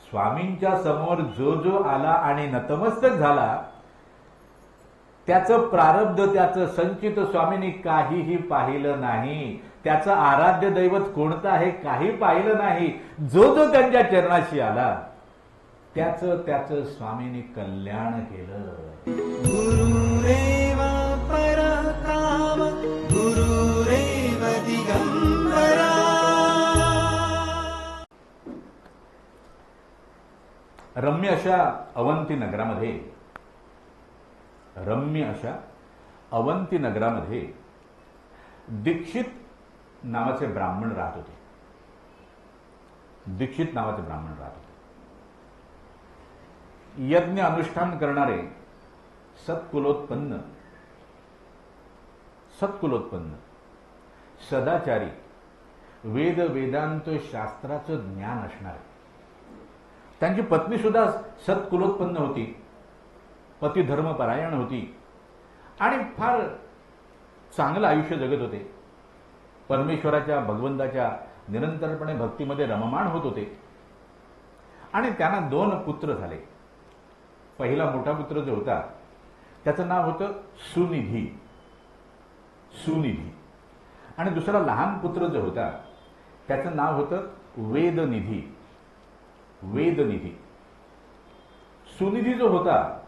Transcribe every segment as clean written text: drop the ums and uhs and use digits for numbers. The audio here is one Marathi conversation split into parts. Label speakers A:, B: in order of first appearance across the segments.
A: स्वामींच्या समोर जो जो आला आणि नतमस्तक झाला, त्याचं प्रारब्ध, त्याचं संचित स्वामींनी काहीही पाहिलं नाही. त्याचं आराध्य दैवत कोणतं आहे काही पाहिलं नाही. जो जो त्यांच्या चरणाशी आला त्याचं त्याचं स्वामींनी कल्याण केलं.
B: गुरुरेव परकाम गुरुरेव दिगंबरा.
A: रम्य अशा अवंती नगरामध्ये दीक्षित नावाचे ब्राह्मण राहत होते. यज्ञ अनुष्ठान करणारे सत्कुलोत्पन्न सदाचारी, वेद वेदांत शास्त्राचं ज्ञान असणारे. त्यांची पत्नी सुद्धा सत्कुलोत्पन्न होती, पती धर्मपरायण होती आणि फार चांगलं आयुष्य जगत होते. परमेश्वराच्या, भगवंताच्या निरंतरपणे भक्तीमध्ये रममाण होत होते. आणि त्यांना 2 पुत्र झाले. पहिला मोठा पुत्र जो होता त्याचं नाव होतं सुनिधी. आणि दुसरा लहान पुत्र जो होता त्याचं नाव होतं वेदनिधी. सुनिधी जो होता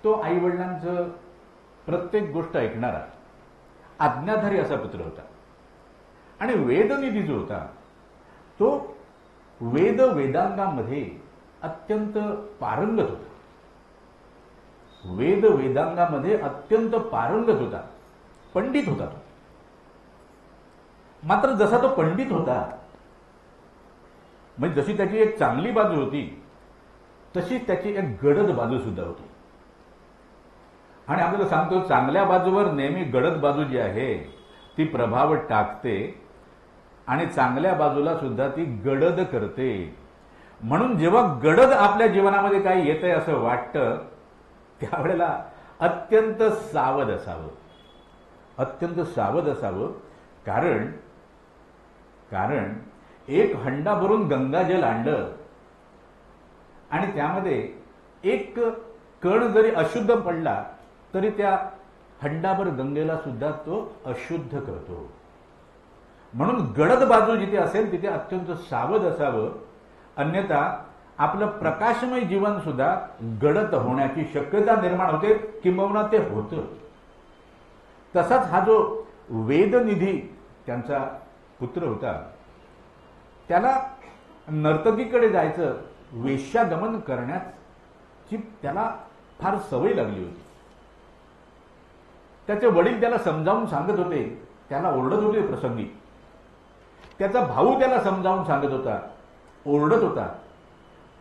A: तो आईवडिलांचं प्रत्येक गोष्ट ऐकणारा, आज्ञाधारी असा पुत्र होता. आणि वेदनिधी जो होता तो वेदांगामध्ये अत्यंत पारंगत होता. पंडित होता तो. मात्र जसा तो पंडित होता, म्हणजे जशी त्याची एक चांगली बाजू होती तशीच त्याची एक गडद बाजू सुद्धा होती. आणि आपल्याला सांगतो, चांगल्या बाजूवर नेहमी गडद बाजू जी आहे ती प्रभाव टाकते आणि चांगल्या बाजूला सुद्धा ती गडद करते. म्हणून जेव्हा गडद आपल्या जीवनामध्ये काही येतंय असं वाटतं त्यावेळेला अत्यंत सावध असावं. कारण एक हंडा भरून गंगाजल आणलं आणि त्यामध्ये एक कण जरी अशुद्ध पडला तरी त्या हंडाभर गंगेला सुद्धा तो अशुद्ध करतो. म्हणून गडद बाजू जिथे असेल तिथे अत्यंत सावध असावं. अन्यथा आपलं प्रकाशमय जीवन सुद्धा गडद होण्याची शक्यता निर्माण होते, किंबहुना ते होतं. तसाच हा जो वेदनिधी त्यांचा पुत्र होता त्याला नर्तकीकडे जायचं, वेश्यागमन करण्याची त्याला फार सवय लागली होती. त्याचे वडील त्याला समजावून सांगत होते, त्याला ओरडत होते प्रसंगी. त्याचा भाऊ त्याला समजावून सांगत होता, ओरडत होता,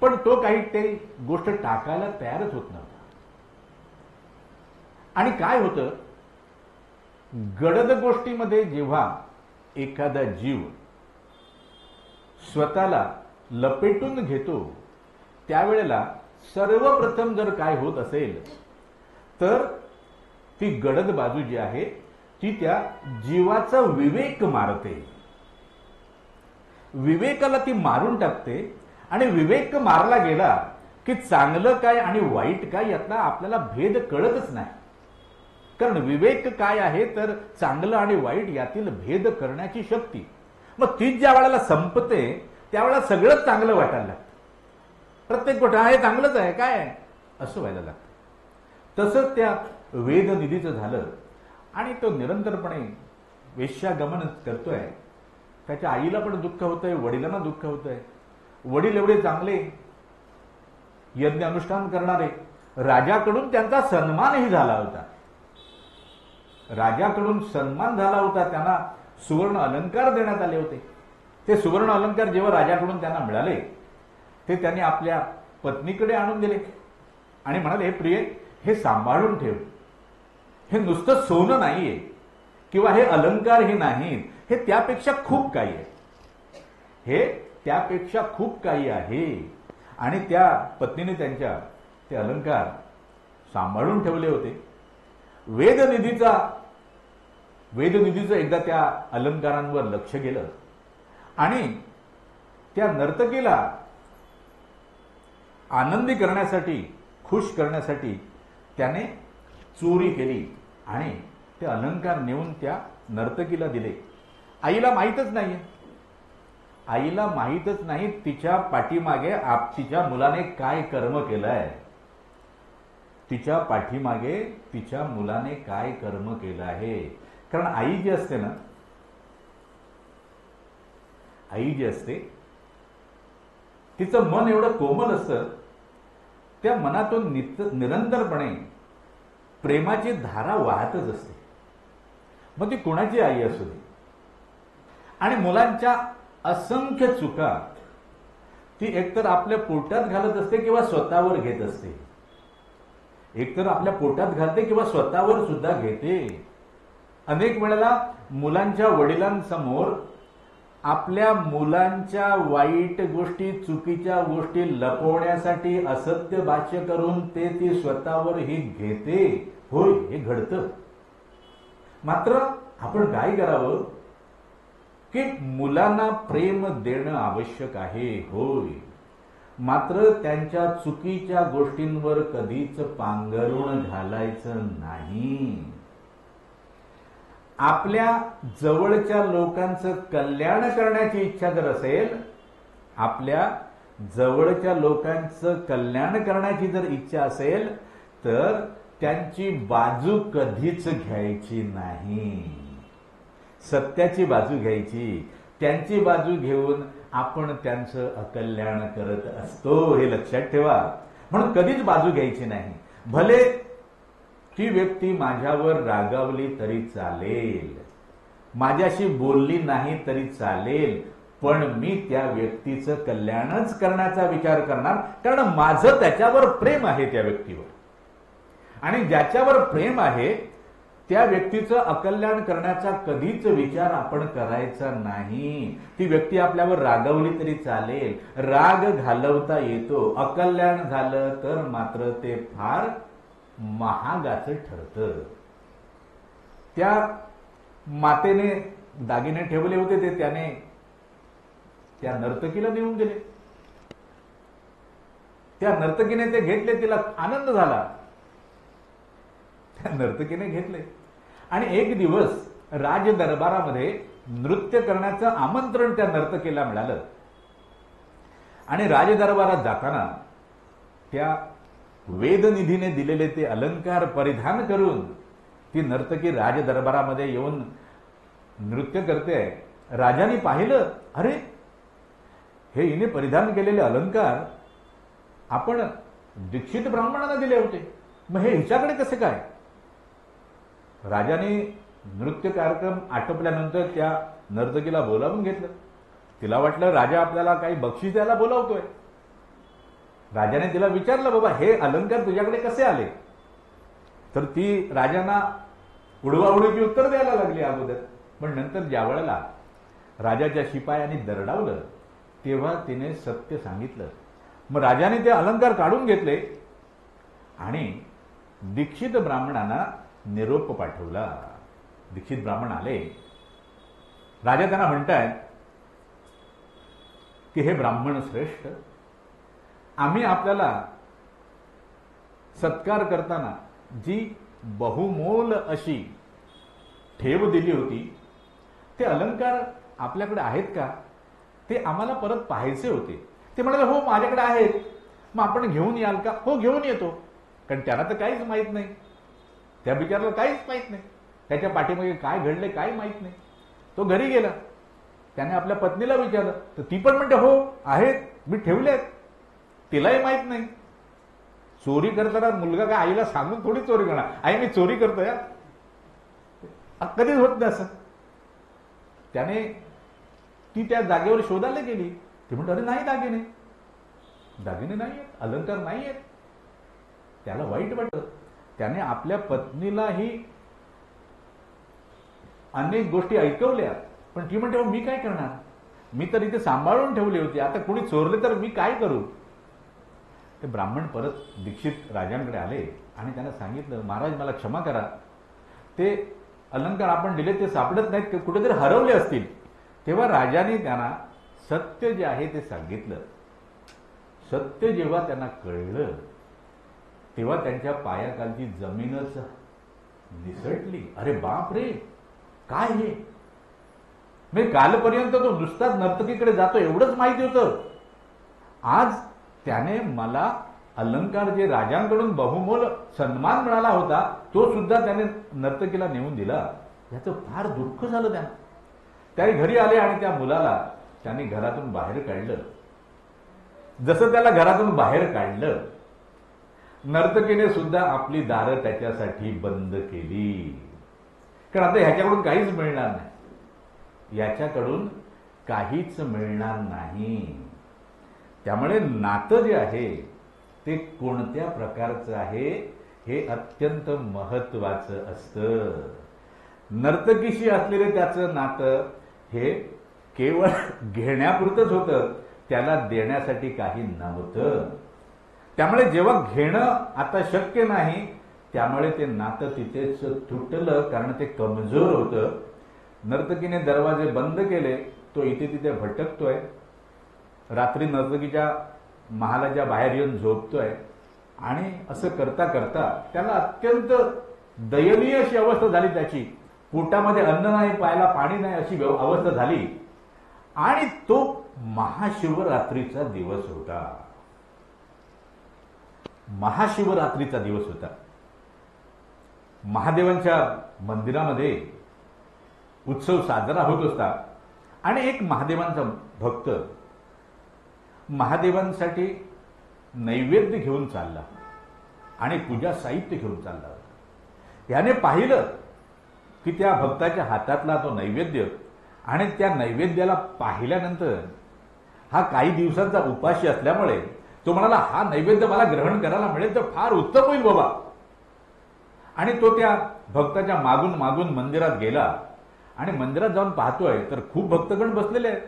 A: पण तो काही ते गोष्ट टाकायला तयारच होत नव्हता. आणि काय होतं, गडद गोष्टीमध्ये जेव्हा एखादा जीव स्वतःला लपेटून घेतो त्यावेळेला सर्वप्रथम जर काय होत असेल तर ती गडद बाजू जी आहे ती त्या जीवाचा विवेक मारते. विवेकाला ती मारून टाकते. आणि विवेक मारला गेला की चांगलं काय आणि वाईट काय यातला आपल्याला भेद कळतच नाही. कारण विवेक काय आहे तर चांगलं आणि वाईट यातील भेद करण्याची शक्ती. मग तीच ज्या वेळेला संपते त्यावेळेला सगळंच चांगलं वाटायला लागतं. प्रत्येक गोष्ट हे चांगलंच आहे काय आहे असं व्हायला लागतं. तसंच त्या वेदनिधीचं झालं. आणि तो निरंतरपणे वेश्यागमन करतोय. त्याच्या आईला पण दुःख होतंय, वडिलांना दुःख होतंय. वडील एवढे चांगले यज्ञ अनुष्ठान करणारे, राजाकडून त्यांचा सन्मानही झाला होता. त्यांना सुवर्ण अलंकार देण्यात आले होते. ते सुवर्ण अलंकार जेव्हा राजाकडून त्यांना मिळाले ते त्यांनी आपल्या पत्नीकडे आणून दिले आणि म्हणाले, हे प्रिय, हे सांभाळून ठेव. हे नुसतं सोनं नाहीये किंवा हे अलंकार हे नाहीत, हे त्यापेक्षा खूप काही आहे. आणि त्या पत्नीने त्यांच्या ते अलंकार सांभाळून ठेवले होते. वेदनिधीचं एकदा त्या अलंकारांवर लक्ष गेलं आणि त्या नर्तकीला आनंदी करण्यासाठी, खुश करण्यासाठी त्याने चोरी केली आणि ते अलंकार नेऊन त्या नर्तकीला दिले. आईला माहीतच नाहीये. आईला माहीतच नाही तिच्या पाठीमागे तिच्या मुलाने काय कर्म केलंय. तिच्या पाठीमागे तिच्या मुलाने काय कर्म केलं आहे. कारण आई जी असते ना, आई जी असते तिचं मन एवढं कोमल असतं, त्या मनातून निरंतरपणे प्रेमाची धारा वाहतच असते. मग ती कोणाची आई असू दे. आणि मुलांच्या असंख्य चुका ती एकतर आपल्या पोटात घालत असते किंवा स्वतःवर घेत असते. एकतर आपल्या पोटात घालते किंवा स्वतःवर सुद्धा घेते. अनेक वेळेला मुलांच्या वडिलांसमोर आपल्या मुलांच्या वाईट गोष्टी, चुकीच्या गोष्टी लपवण्यासाठी असत्य भाष्य करून ती स्वतःवर ही घेते. होय, हे घडतं. मात्र आपण काय करावं की मुलांना प्रेम देणं आवश्यक आहे. होय, मात्र त्यांच्या चुकीच्या गोष्टींवर कधीच पांघरुण घालायचं नाही. आपल्या जवळच्या लोकांचं कल्याण करण्याची इच्छा जर असेल, आपल्या जवळच्या लोकांचं कल्याण करण्याची जर इच्छा असेल तर त्यांची बाजू कधीच घ्यायची नाही. सत्याची बाजू घ्यायची. त्यांची बाजू घेऊन आपण त्यांचं अकल्याण करत असतो, हे लक्षात ठेवा. म्हणून कधीच बाजू घ्यायची नाही. भले ती व्यक्ती माझ्यावर रागावली तरी चालेल, माझ्याशी बोलली नाही तरी चालेल, पण मी त्या व्यक्तीचं कल्याणच करण्याचा विचार करणार. कारण माझं त्याच्यावर प्रेम आहे, त्या व्यक्तीवर. आणि ज्याच्यावर प्रेम आहे त्या व्यक्तीचं अकल्याण करण्याचा कधीच विचार आपण करायचा नाही. ती व्यक्ती आपल्यावर रागावली तरी चालेल, राग घालवता येतो. अकल्याण झालं तर मात्र ते फार महागाचं ठरतं. त्या मातेने दागिने ठेवले होते, ते त्याने त्या नर्तकीला देऊन दिले. त्या नर्तकीने ते घेतले, तिला आनंद झाला. त्या नर्तकीने घेतले आणि एक दिवस राज दरबारामध्ये नृत्य करण्याचं आमंत्रण त्या नर्तकीला मिळालं. आणि राज दरबारात जाताना त्या वेदनिधीने दिलेले ते अलंकार परिधान करून ती नर्तकी राज दरबारामध्ये येऊन नृत्य करते. राजाने पाहिलं, अरे हे हिने परिधान केलेले अलंकार आपण दीक्षित ब्राह्मणांना दिले होते, मग हे हिच्याकडे कसे काय. राजाने नृत्य कार्यक्रम आटोपल्यानंतर त्या नर्तकीला बोलावून घेतलं. तिला वाटलं राजा आपल्याला काही बक्षीस द्यायला बोलावतोय. राजाने तिला विचारलं, बाबा हे अलंकार तुझ्याकडे कसे आले. तर ती राजांना उडवाउडीची उत्तर द्यायला लागली अगोदर. पण नंतर ज्या वेळेला राजाच्या शिपायांनी दरडावलं तेव्हा तिने सत्य सांगितलं. मग राजाने ते अलंकार काढून घेतले आणि दीक्षित ब्राह्मणांना निरोप पाठवला. दीक्षित ब्राह्मण आले. राजा त्यांना म्हणतायत की हे ब्राह्मण श्रेष्ठ, आम्ही आपल्याला सत्कार करताना जी बहुमोल अशी ठेव दिली होती, ते अलंकार आपल्याकडे आहेत का, ते आम्हाला परत पाहायचे होते. ते म्हणाले, हो माझ्याकडे आहेत. मग आपण घेऊन याल का. हो घेऊन येतो. कारण त्यांना तर काहीच माहित नाही. त्या बिचाराला काहीच माहित नाही. त्याच्या पाठीमागे काय घडले काय माहित नाही. तो घरी गेला. त्याने आपल्या पत्नीला विचारलं तर ती पण म्हणते, हो आहेत, मी ठेवलेत. तिलाही माहित नाही. चोरी करताना मुलगा काय आईला सांगून थोडी चोरी करणार. आई मी चोरी करतोय, कधीच होत नाही असं. त्याने ती त्या जागेवर शोधायला गेली. ती म्हणतो, अरे नाही, दागिने दागिने नाही आहेत, अलंकार नाही आहेत. त्याला वाईट वाटलं. त्याने आपल्या पत्नीलाही अनेक गोष्टी ऐकवल्या, पण ती म्हणते, मी काय करणार, मी तर इथे सांभाळून ठेवली होती, आता कोणी चोरले तर मी काय करू. ते ब्राह्मण परत दीक्षित राजांकडे आले आणि त्यांना सांगितलं, महाराज मला क्षमा करा, ते अलंकार आपण दिले ते सापडत नाहीत, कुठेतरी हरवले असतील. तेव्हा राजाने त्यांना सत्य जे आहे ते सांगितलं. सत्य जेव्हा त्यांना कळलं तेव्हा त्यांच्या पायाखालची जमीनच निसटली. अरे बाप रे, काय हे? मी कालपर्यंत तो नुसताच नर्तकीकडे जातो एवढंच माहिती होतं. आज त्याने मला अलंकार जे राजांकडून बहुमोल सन्मान मिळाला होता तो सुद्धा त्याने नर्तकीला नेऊन दिला. याचं फार दुःख झालं त्यांना. त्याही घरी आले आणि त्या मुलाला त्यांनी घरातून बाहेर काढलं. जसं त्याला घरातून बाहेर काढलं, नर्तकीने सुद्धा आपली दारं त्याच्यासाठी बंद केली. कारण आता ह्याच्याकडून काहीच मिळणार नाही, याच्याकडून काहीच मिळणार नाही. त्यामुळे नातं जे आहे ते कोणत्या प्रकारचं आहे हे अत्यंत महत्वाचं असतं. नर्तकीशी असलेले त्याचं नातं हे केवळ घेण्यापुरतंच होतं, त्याला देण्यासाठी काही नव्हतं. त्यामुळे जेव्हा घेणं आता शक्य नाही त्यामुळे ते नातं तिथेच तुटलं, कारण ते कमजोर होतं. नर्तकीने दरवाजे बंद केले, तो इथे तिथे भटकतोय. रात्री नर्तकीच्या महालाच्या बाहेर येऊन झोपतोय आणि असं करता करता त्याला अत्यंत दयनीय अशी अवस्था झाली. त्याची पोटामध्ये अन्न नाही, प्यायला पाणी नाही अशी अवस्था झाली. आणि तो महाशिवरात्रीचा दिवस होता. महाशिवरात्रीचा दिवस होता. महादेवांच्या मंदिरामध्ये उत्सव साजरा होत असता आणि एक महादेवांचा भक्त महादेवांसाठी नैवेद्य घेऊन चालला आणि पूजा साहित्य घेऊन चालला होता. याने पाहिलं की त्या भक्ताच्या हातातला तो नैवेद्य, आणि त्या नैवेद्याला पाहिल्यानंतर हा काही दिवसांचा उपाशी असल्यामुळे तो म्हणाला, हा नैवेद्य मला ग्रहण करायला मिळेल तर फार उत्तम होईल बाबा. आणि तो त्या भक्ताच्या मागून मागून मंदिरात गेला आणि मंदिरात जाऊन पाहतोय तर खूप भक्तगण बसलेले आहेत.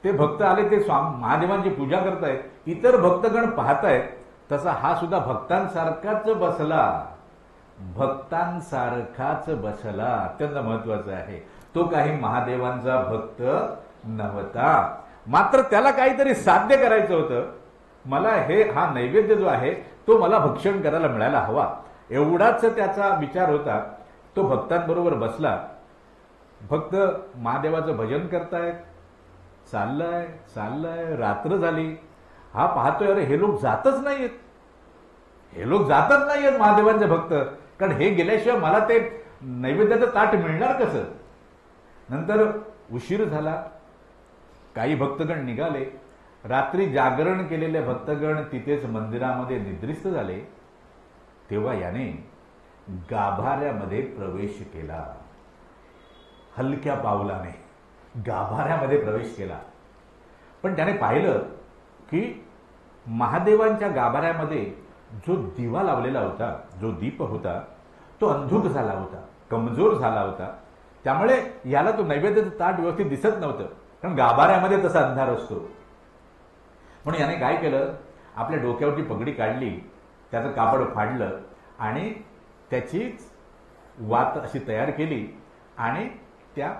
A: ते भक्त आले, ते महादेवांची पूजा करतायत, इतर भक्तगण पाहतायत. तसा हा सुद्धा भक्तांसारखाच बसला. भक्तांसारखाच बसला. अत्यंत महत्वाचं आहे. तो काही महादेवांचा भक्त नव्हता, मात्र त्याला काहीतरी साध्य करायचं होतं. मला हा नैवेद्य जो आहे तो मला भक्षण करायला मिळायला हवा, एवढाच त्याचा विचार होता. तो भक्तांबरोबर बसला. भक्त महादेवाचं भजन करतायत, चाललंय चाललंय, रात्र झाली. हा पाहतोय, अरे हे लोक जातच नाहीयेत, हे लोक जातच नाहीयेत महादेवांचे भक्त, कारण हे गेल्याशिवाय मला ते नैवेद्याचं ताट मिळणार कसं. नंतर उशीर झाला. काही भक्तगण निघाले. रात्री जागरण केलेले भक्तगण तिथेच मंदिरामध्ये निद्रिस्त झाले. तेव्हा याने गाभाऱ्यामध्ये प्रवेश केला. हलक्या पावलाने गाभाऱ्यामध्ये प्रवेश केला. पण त्याने पाहिलं की महादेवांच्या गाभाऱ्यामध्ये जो दिवा लावलेला होता, जो दीप होता, तो अंधुक झाला होता, कमजोर झाला होता. त्यामुळे याला तो नैवेद्याचं ताट व्यवस्थित दिसत नव्हतं, कारण गाभाऱ्यामध्ये तसा अंधार असतो. म्हणून याने काय केलं, आपल्या डोक्यावरची पगडी काढली, त्याचं कापड फाडलं आणि त्याचीच वात अशी तयार केली आणि त्या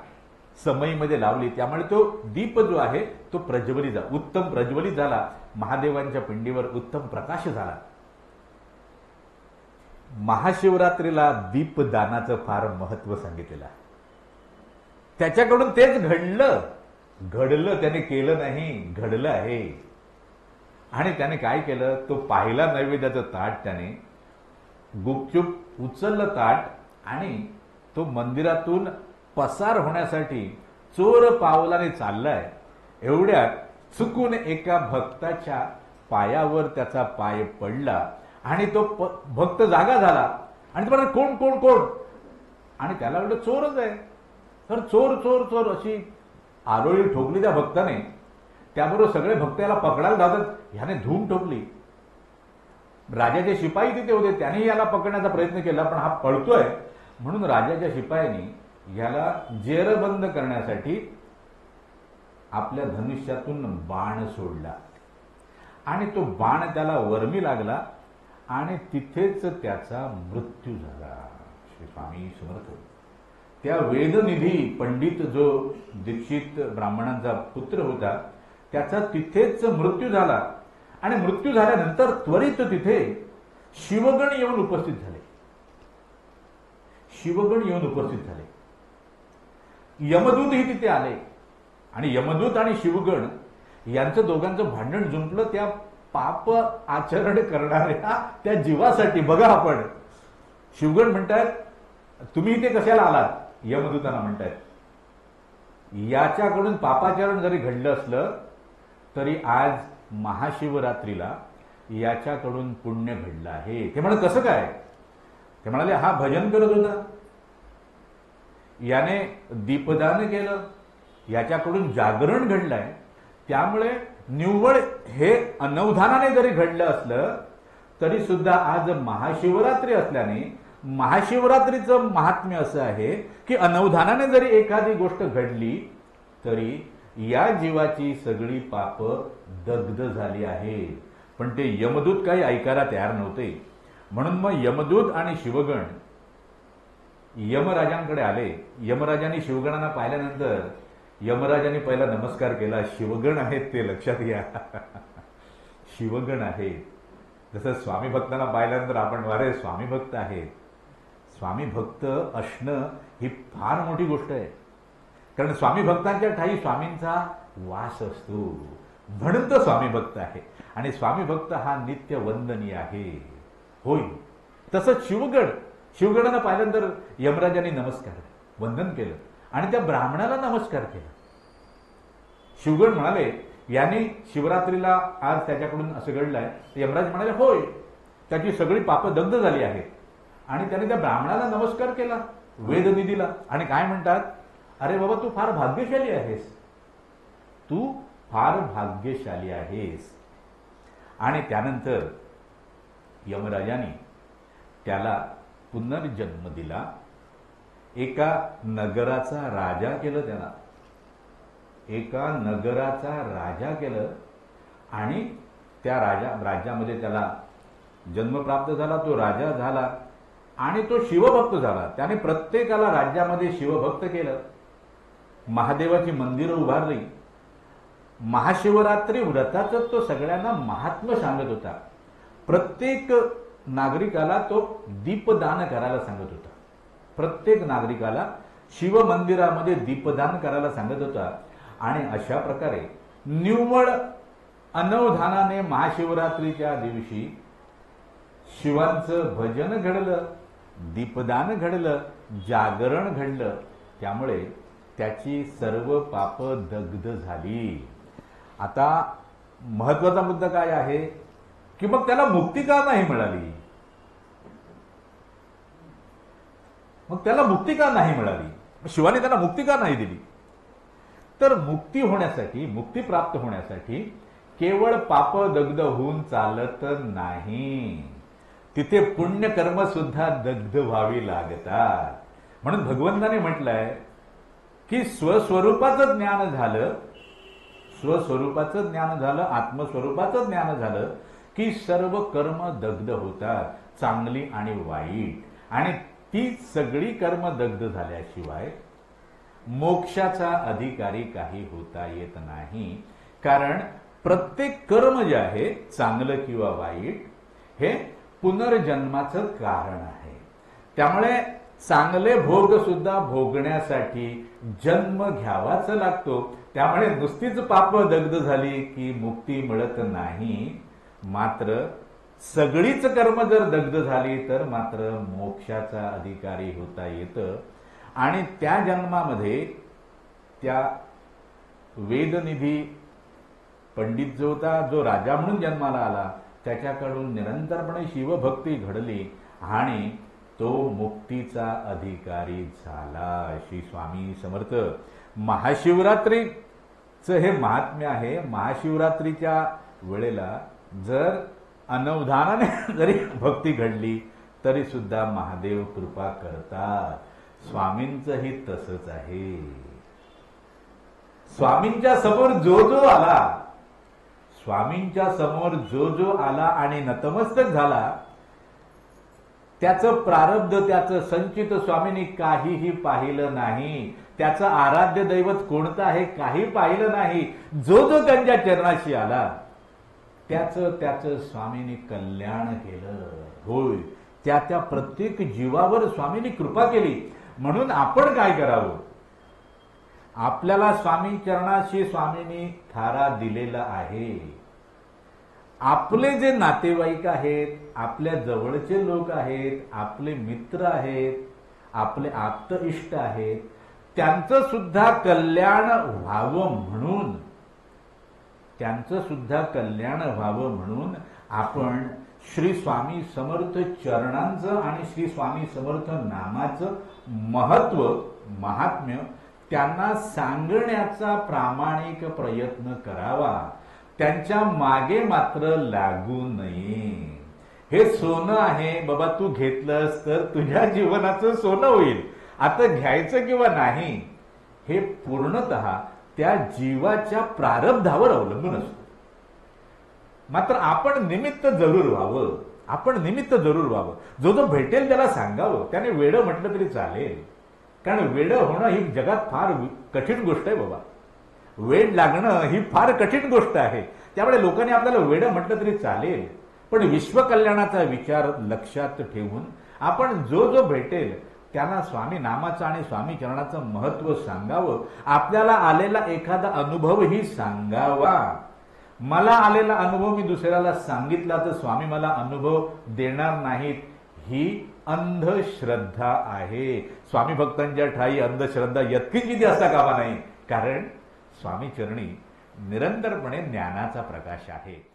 A: समईमध्ये लावली. त्यामुळे तो दीप जो आहे तो प्रज्वलित झाला, उत्तम प्रज्वलित झाला. महादेवांच्या पिंडीवर उत्तम प्रकाश झाला. महाशिवरात्रीला दीपदानाचं फार महत्व सांगितलेलं आहे. त्याच्याकडून तेच घडलं, त्याने केलं नाही, घडलं आहे. आणि त्याने काय केलं, तो पाहिला नैवेद्याचं ताट, त्याने गुपचूप उचललं ताट आणि तो मंदिरातून पसार होण्यासाठी चोर पावलाने चाललाय. एवढ्यात चुकून एका भक्ताच्या पायावर त्याचा पाय पडला आणि तो भक्त जागा झाला आणि तो म्हणाला, कोण कोण कोण. आणि त्याला वाटलं चोरच आहे. तर चोर चोर चोर अशी आरोळी ठोकली त्या भक्ताने. त्याबरोबर सगळे भक्त याला पकडायला धावतात. ह्याने धूम ठोकली. राजाचे शिपाई तिथे होते, त्यांनी याला पकडण्याचा प्रयत्न केला, पण हा पळतोय म्हणून राजाच्या शिपायांनी याला जेरबंद करण्यासाठी आपल्या धनुष्यातून बाण सोडला आणि तो बाण त्याला वर्मी लागला आणि तिथेच त्याचा मृत्यू झाला. श्री स्वामी समर्थ. त्या वेदनिधी पंडित जो दीक्षित ब्राह्मणांचा पुत्र होता त्याचा तिथेच मृत्यू झाला. आणि मृत्यू झाल्यानंतर त्वरित तिथे शिवगण येऊन उपस्थित झाले. शिवगण येऊन उपस्थित झाले. यमदूतही तिथे आले आणि यमदूत आणि शिवगण यांचं दोघांचं भांडण जुंपलं त्या पाप आचरण करणाऱ्या त्या जीवासाठी. बघा, आपण शिवगण म्हणतात तुम्ही इथे कशाला आलात, यमदूतांना म्हणतात याच्याकडून पापाचरण जरी घडलं असलं तरी आज महाशिवरात्रीला याच्याकडून पुण्य घडलं आहे. ते म्हणाले कसं काय? ते म्हणाले हा भजन करत होता, याने दीपदान केलं, याच्याकडून जागरण घडलंय, त्यामुळे निव्वळ हे अनवधानाने जरी घडलं असलं तरी सुद्धा आज महाशिवरात्री असल्याने महाशिवरात्रीचं महात्म्य असं आहे की अनवधानाने जरी एखादी गोष्ट घडली तरी या जीवाची सगळी पाप दग्ध झाली आहे. पण ते यमदूत काही ऐकायला तयार नव्हते. म्हणून मग यमदूत आणि शिवगण यमराजांकडे आले. यमराजांनी शिवगणांना पाहिल्यानंतर यमराजांनी पहिला नमस्कार केला. शिवगण आहेत ते लक्षात घ्या, शिवगण आहेत. जसं स्वामी भक्तांना पाहिल्यानंतर आपण वारे स्वामी भक्त आहेत. स्वामी भक्त असणं ही फार मोठी गोष्ट आहे, कारण स्वामी भक्तांच्या ठाई स्वामींचा वास असतो, म्हणून तो स्वामी भक्त आहे. आणि स्वामी भक्त हा नित्य वंदनीय आहे. होय, तसंच शिवगणांना पाहिल्यानंतर यमराजांनी नमस्कार वंदन केलं आणि त्या ब्राह्मणाला नमस्कार केला. शिवगण म्हणाले याने शिवरात्रीला आज त्याच्याकडून असं घडलंय. यमराज म्हणाले होय, त्याची सगळी पापं दग्ध झाली आहेत. आणि त्याने त्या ब्राह्मणाला नमस्कार केला, वेदनिधीला, आणि काय म्हणतात, अरे बाबा तू फार भाग्यशाली आहेस, तू फार भाग्यशाली आहेस. आणि त्यानंतर यमराजाने त्याला पुनर्जन्म दिला. एका नगराचा राजा केलं, त्याला एका नगराचा राजा केलं आणि त्या राज्यामध्ये त्याला जन्म प्राप्त झाला. तो राजा झाला आणि तो शिवभक्त झाला. त्याने प्रत्येकाला राज्यामध्ये शिवभक्त केलं. महादेवाची मंदिरं उभारली. महाशिवरात्री व्रताचं तो सगळ्यांना महात्म्य सांगत होता. प्रत्येक नागरिकाला तो दीपदान करायला सांगत होता. प्रत्येक नागरिकाला शिवमंदिरामध्ये दीपदान करायला सांगत होता. आणि अशा प्रकारे निव्वळ अनवधानाने महाशिवरात्रीच्या दिवशी शिवांचं भजन घडलं, दीपदान घडलं, जागरण घडलं. त्यामुळे त्याची सर्व पाप दग्ध झाली. आता महत्वाचा मुद्दा काय आहे की मग त्याला मुक्ती का नाही मिळाली? मग त्याला मुक्ती का नाही मिळाली? शिवाने त्याला मुक्ती का नाही दिली? तर मुक्ती होण्यासाठी, मुक्ती प्राप्त होण्यासाठी केवळ पाप दग्ध होऊन चालत नाही, तिथे पुण्यकर्म सुद्धा दग्ध व्हावी लागतात. म्हणून भगवंताने म्हटलंय की स्वस्वरूपाचं ज्ञान झालं, स्वस्वरूपाचं ज्ञान झालं, आत्मस्वरूपाचं ज्ञान झालं की सर्व कर्म दग्ध होतात, चांगली आणि वाईट. आणि ती सगळी कर्म दग्ध झाल्याशिवाय मोक्षाचा अधिकारी काही होता येत नाही. कारण प्रत्येक कर्म जे आहे, चांगलं किंवा वाईट, हे पुनर्जन्माचं कारण आहे. त्यामुळे चांगले भोग सुद्धा भोगण्यासाठी जन्म घ्यावाच लागतो. त्यामुळे नुसतीच पाप दग्ध झाली की मुक्ती मिळत नाही, मात्र सगळीच कर्म जर दग्ध झाली तर मात्र मोक्षाचा अधिकारी होता येतं. आणि त्या जन्मामध्ये त्या वेदनिधी पंडित जो होता, जो राजा म्हणून जन्माला आला, त्याच्याकडून निरंतरपणे शिवभक्ती घडली आणि तो मुक्तीचा अधिकारी झाला. श्री स्वामी समर्थ. महाशिवरात्रीचं हे महात्म्य आहे. महाशिवरात्रीच्या वेळेला जर अनवधानाने जरी भक्ती घडली तरी सुद्धा महादेव कृपा करतात. स्वामींचंही तसंच आहे. स्वामींच्या समोर जो आला, स्वामींच्या समोर जो आला आणि नतमस्तक झाला, त्याचं प्रारब्ध, त्याचं संचित स्वामींनी काहीही पाहिलं नाही. त्याचं आराध्य दैवत कोणतं आहे काही पाहिलं नाही. जो त्यांच्या चरणाशी आला त्याचं स्वामींनी कल्याण केलं. होय, त्या प्रत्येक जीवावर स्वामींनी कृपा केली. म्हणून आपण काय करावं? आपल्याला स्वामी चरणाशी स्वामींनी थारा दिलेला आहे. आपले जे नातेवाईक आहेत, आपल्या जवळचे लोक आहेत, आपले मित्र आहेत, आपले आप्त इष्ट आहेत, त्यांचं सुद्धा कल्याण व्हावं म्हणून आपण श्री स्वामी समर्थ चरणांचं आणि श्री स्वामी समर्थ नामाचं महत्व, महात्म्य त्यांना सांगण्याचा प्रामाणिक प्रयत्न करावा. त्यांच्या मागे मात्र लागू नये. हे सोनं आहे बाबा, तू घेतलंस तर तुझ्या जीवनाचं सोनं होईल. आता घ्यायचं किंवा नाही हे पूर्णतः त्या जीवाच्या प्रारब्धावर अवलंबून असतं. मात्र आपण निमित्त जरूर व्हावं. जो भेटेल त्याला सांगावं. त्याने वेडं म्हटलं तरी चालेल, कारण वेडं होणं ही जगात फार कठीण गोष्ट आहे बाबा. वेड लागणं ही फार कठीण गोष्ट आहे. त्यामुळे लोकांनी आपल्याला वेडं म्हटलं तरी चालेल, पण विश्वकल्याणाचा विचार लक्षात ठेवून आपण जो भेटेल त्यांना स्वामी नामाचं आणि स्वामी चरणाचं महत्व सांगावं. आपल्याला आलेला एखादा अनुभवही सांगावा. मला आलेला अनुभव मी दुसऱ्याला सांगितला तर स्वामी मला अनुभव देणार नाहीत, ही अंधश्रद्धा आहे. स्वामी भक्तांच्या ठाई अंधश्रद्धा यत्किंचित असता कामा नाही, कारण स्वामी चरणी निरंतरपणे ज्ञानाचा प्रकाश आहे.